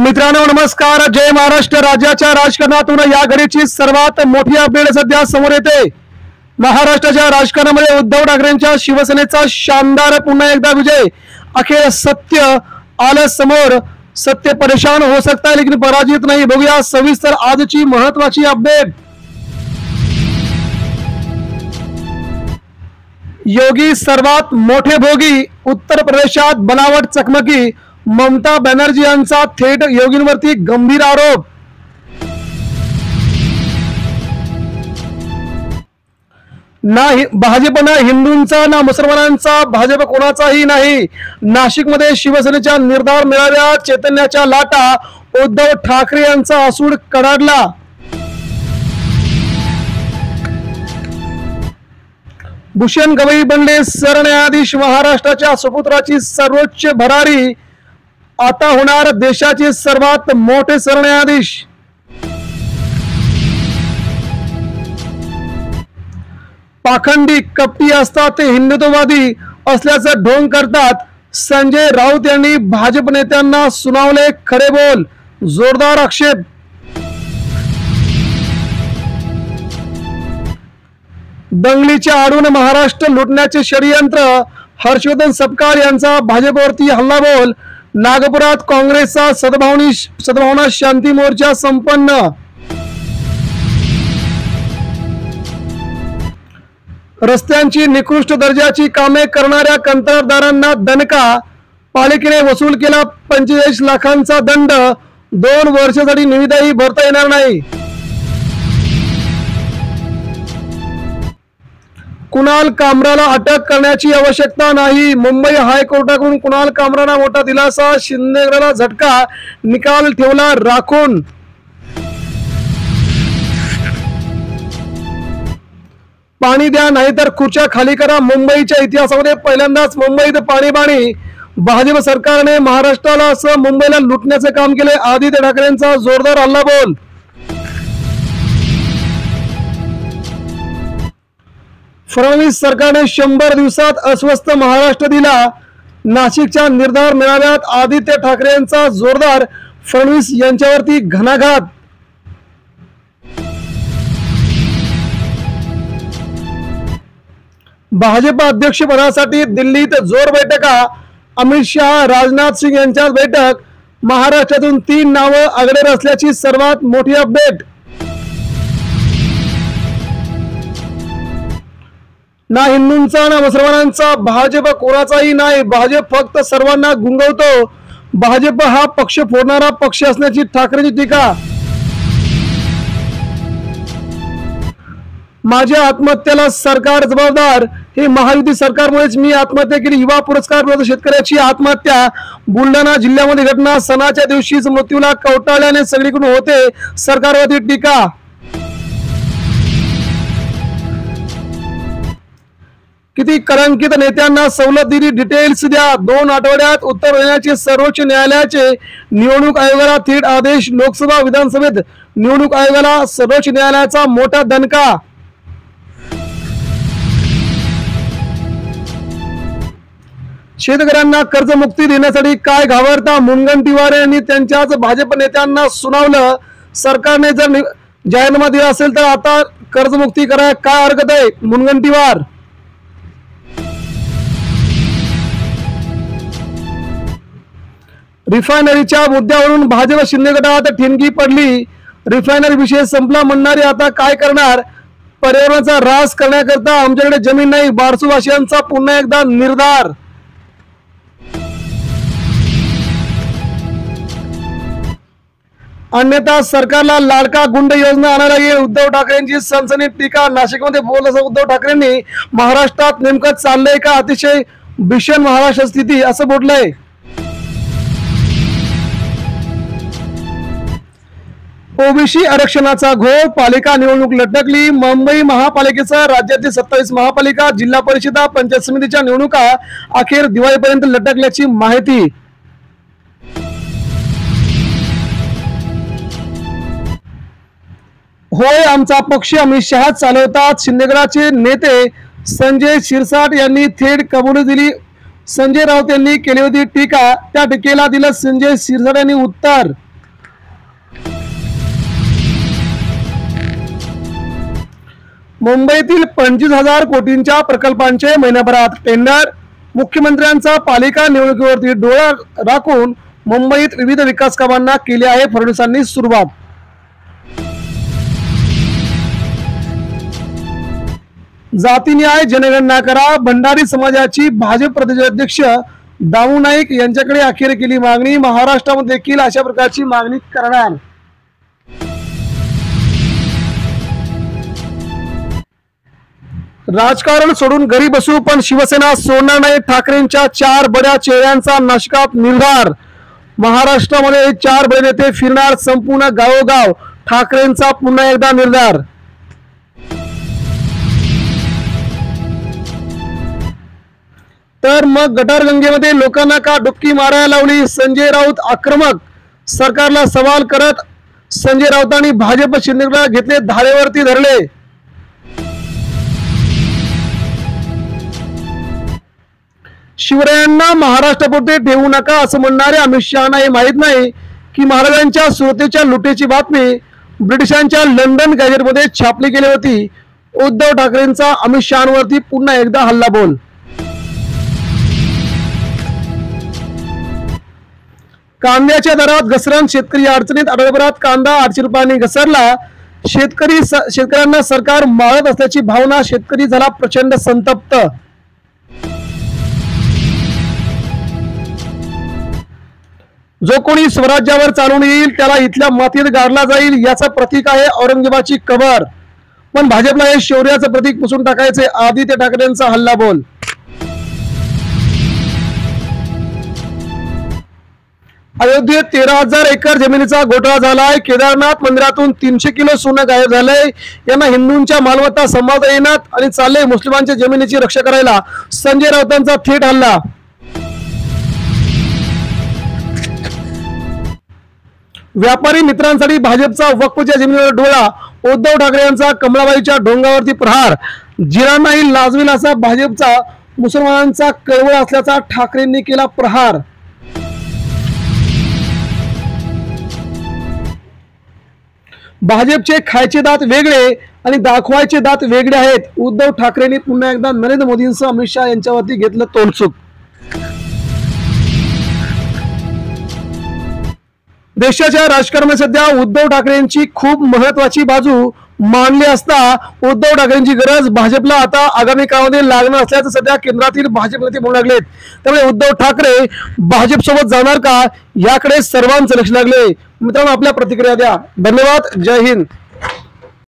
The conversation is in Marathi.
मित्रांनो नमस्कार, जय महाराष्ट्र। राज्याच्या राजकारणातून या घडीची सर्वात मोठी अपडेट सध्या समोर येते। महाराष्ट्राच्या राजकारणामध्ये उद्धव ठाकरेंच्या शिवसेनेचा शानदार पुन्हा एकदा विजय। अखेर सत्य आलं समोर। सत्य परेशान हो सकता है लेकिन पराजित नहीं। बघूया सविस्तर आजची महत्त्वाची अपडेट। योगी सर्वात मोठे भोगी। उत्तर प्रदेशात बनावट चकमकी। ममता बॅनर्जी यांचा थेट योगींवरती गंभीर आरोप। ना भाजपना हिंदूंचा ना मुसलमानांचा, भाजप कोणाचाही नाही। नाशिकमध्ये शिवसेनेच्या निर्धार मेळाव्यात चैतन्याच्या लाटा। उद्धव ठाकरे यांचा असूड कडाडला। भूषण गवई बनले सरन्यायाधीश। महाराष्ट्राच्या सुपुत्राची सर्वोच्च भरारी। आता होणार देशाचे सर्वात मोठे सरन्यायाधीश। पाखंडी कपटी असतात ते हिंदुत्ववादी असल्याचं ढोंग करतात। संजय राऊत यांनी भाजप नेत्यांना सुनावले खरे बोल। जोरदार आक्षेप। दंगलीच्या आडून महाराष्ट्र लुटण्याचे षडयंत्र। हर्षवर्धन सपकाळ यांचा भाजपवरती हल्लाबोल। नागपुरात काँग्रेसचा सद्भावना शांती मोर्चा संपन्न। रस्त्यांची निकृष्ट दर्जाची कामे करणाऱ्या कंत्राटदारांना दणका। पालिकेने वसूल केला 45 लाखांचा दंड। 2 वर्षासाठी निविदाही भरता येणार नाही। कुणाल कामराला अटक करण्याची आवश्यकता नाही। मुंबई हायकोर्टाकडून कुणाल कामराला मोठा दिलासा। शिंदेगडला झटका। निकाल ठेवला राखून। पाणी द्या नाहीतर खुर्च्या खाली करा। मुंबईच्या इतिहासामध्ये पहिल्यांदाच मुंबईत पाणी। भाजप सरकारने महाराष्ट्राला असं मुंबईला लुटण्याचे काम केले। आदित्य ठाकरेंचा जोरदार हल्लाबोल। फडणवीस सरकारने 100 दिवसात अस्वस्थ महाराष्ट्र दिला। नाशिकच्या निर्धार मेळाव्यात आदित्य ठाकरेंचा जोरदार। फडणवीस यांच्यावरती घणाघात। भाजप अध्यक्षपदासाठी दिल्लीत जोर बैठका। अमित शहा राजनाथ सिंह यांच्यात बैठक। महाराष्ट्रातून 3 नावं अग्रेर असल्याची सर्वात मोठी अपडेट। ना हिंदूंचा ना मुसलमानांचा, भाजप कोणाचाही नाही। भाजप फक्त सर्वांना गुंगवतो। भाजप हा पक्ष फोडणारा पक्ष असण्याची ठाकरेंची टीका। माझ्या आत्महत्येला सरकार जबाबदार। हे महायुती सरकारमुळेच मी आत्महत्या केली। युवा पुरस्कार विरोधी शेतकऱ्याची आत्महत्या। बुलढाणा जिल्ह्यामध्ये घटना। सणाच्या दिवशीच मृत्यूला कवटाळल्याने सगळीकडून होते सरकारवरती टीका। किती कलंकित नेत्यांना सवलत दिली, डिटेल्स द्या। 2 आठवड्यात उत्तर देण्याचे सर्वोच्च न्यायालयाचे। निवडणूक आयोगाला थेट आदेश। लोकसभा विधानसभेत निवडणूक आयोगाला सर्वोच्च न्यायालयाचा मोठा दणका। शेतकऱ्यांना कर्जमुक्ती देण्यासाठी काय घाबरता? मुनगंटीवार यांनी त्यांच्याच भाजप नेत्यांना सुनावलं। सरकारने जर जाहीरनामा दिला असेल तर आता कर्जमुक्ती करायला काय हरकत आहे? मुनगंटीवार। रिफायनरीच्या मुद्द्यावरून भाजप शिंदे गटात ठिणगी पडली। रिफायनरी विषय संपला म्हणणारे आता काय करणार? पर्यावरणाचा ऱ्हास करण्याकरता आमच्याकडे जमीन नाही। बारसूवासियांचा पुन्हा एकदा निर्धार। अन्यथा सरकारला लाडका गुंड योजना आणायला येईल। उद्धव ठाकरेंची सनसनीत टीका। नाशिकमध्ये बोलत उद्धव ठाकरेंनी महाराष्ट्रात नेमकं चाललंय का अतिशय भीषण महाराष्ट्र स्थिती असं बोललंय। ओबीसी आरक्षणाचा घोळ। पालिका निवडणूक लटकली। मुंबई महापालिकेचा राज्यातील 27 महापालिका, जिल्हा परिषदा, पंचायत समितीच्या निवडणुका अखेर दिवाळीपर्यंत लटकल्याची माहिती। होय आमचा पक्ष अमित शहा चालवतात। शिंदेगडाचे नेते संजय शिरसाट यांनी थेट कबुली दिली। संजय राऊत यांनी केली होती टीका, त्या टीकेला दिलं संजय शिरसाट यांनी उत्तर। मुंबईतील 25,000 कोटींच्या प्रकल्पांचे महिन्याभरात टेंडर. मुख्यमंत्र्यांचा पालिका निवडणुकीवरती डोळा राखून मुंबईत विविध विकास कामांना केली आहे फडणवीसांनी सुरुवात. जातीन्याय जनगणना करा. भंडारी समाजाची भाजप प्रदेशाध्यक्ष दामू नाईक यांच्याकडे अखेर केली मागणी. महाराष्ट्रामध्ये देखील अशा प्रकारची मागणी करणार. राजकारण सोडून घरी बसू पण शिवसेना सोडणार नाही. ठाकरेंच्या 4 बड्या चेहऱ्यांचा नाशकात निर्धार. महाराष्ट्रामध्ये 4 बडे नेते फिरणार संपूर्ण गावोगाव. ठाकरेंचा पुन्हा एकदा निर्धार. तर मग गटारगंगेमध्ये लोकांना का डुबकी मारायला लावली. संजय राऊत आक्रमक. सरकारला सवाल करत संजय राऊतांनी भाजप शिंदेला घेतले धारेवरती धरले. शिवरायांना महाराष्ट्रापुरते ठेवू नका असं म्हणणारे अमित शहाना हे माहीत नाही की महाराजांच्या सुरतेच्या लुटेची बातमी ब्रिटिशांच्या लंडन गॅझेटमध्ये छापली गेली होती. उद्धव ठाकरेंचा अमित शहांवरती पुन्हा एकदा हल्लाबोल. कांद्याच्या दरात घसरण. शेतकरी अडचणीत. आठवड्याभरात कांदा 800 रुपयांनी घसरला. शेतकऱ्यांना सरकार मारत असल्याची भावना. शेतकरी झाला प्रचंड संतप्त. जो कोणी स्वराज्यावर चालून येईल त्याला इथल्या मातीत गाडला जाईल याचं प्रतीक आहे औरंगजेबाची कबर. पण भाजपला हे शौर्याचं प्रतीक पुसून टाकायचे. आदित्य ठाकरेंचा हल्लाबोल. अयोध्येत 13,000 एकर जमिनीचा घोटाळा झालाय. केदारनाथ मंदिरातून 300 किलो सोनं गायब झालंय. यांना हिंदूंच्या मालमत्ता सांभाळता येणार आणि चालले मुस्लिमांच्या जमिनीची रक्षा करायला. संजय राऊतांचा थेट हल्ला. व्यापारी मित्रांसाठी भाजपचा वक्फच्या जमिनीवर डोळा. उद्धव ठाकरे यांचा कमलाबाईच्या डोंगावरती प्रहार. जिरांनाही लाजवेल असा भाजपचा मुसलमानांचा कळवळ असल्याचा ठाकरेंनी केला प्रहार. भाजपचे खायचे दात वेगळे आणि दाखवायचे दात वेगळे आहेत. उद्धव ठाकरेंनी पुन्हा एकदा नरेंद्र मोदींसह अमित शहा यांच्यावरती घेतलं तोंडसुख. देशाच्या राजकारणात सध्या उद्धव ठाकरेंची खूप महत्वाची बाजू मानली असता उद्धव ठाकरेंची गरज भाजपला आता आगामी काळामध्ये लागणार असल्याचं सध्या केंद्रातील भाजप नेते म्हणू लागलेत. त्यामुळे उद्धव ठाकरे भाजप सोबत जाणार का याकडे सर्वांचं लक्ष लागले. मित्रांनो, आपल्या प्रतिक्रिया द्या. धन्यवाद. जय हिंद.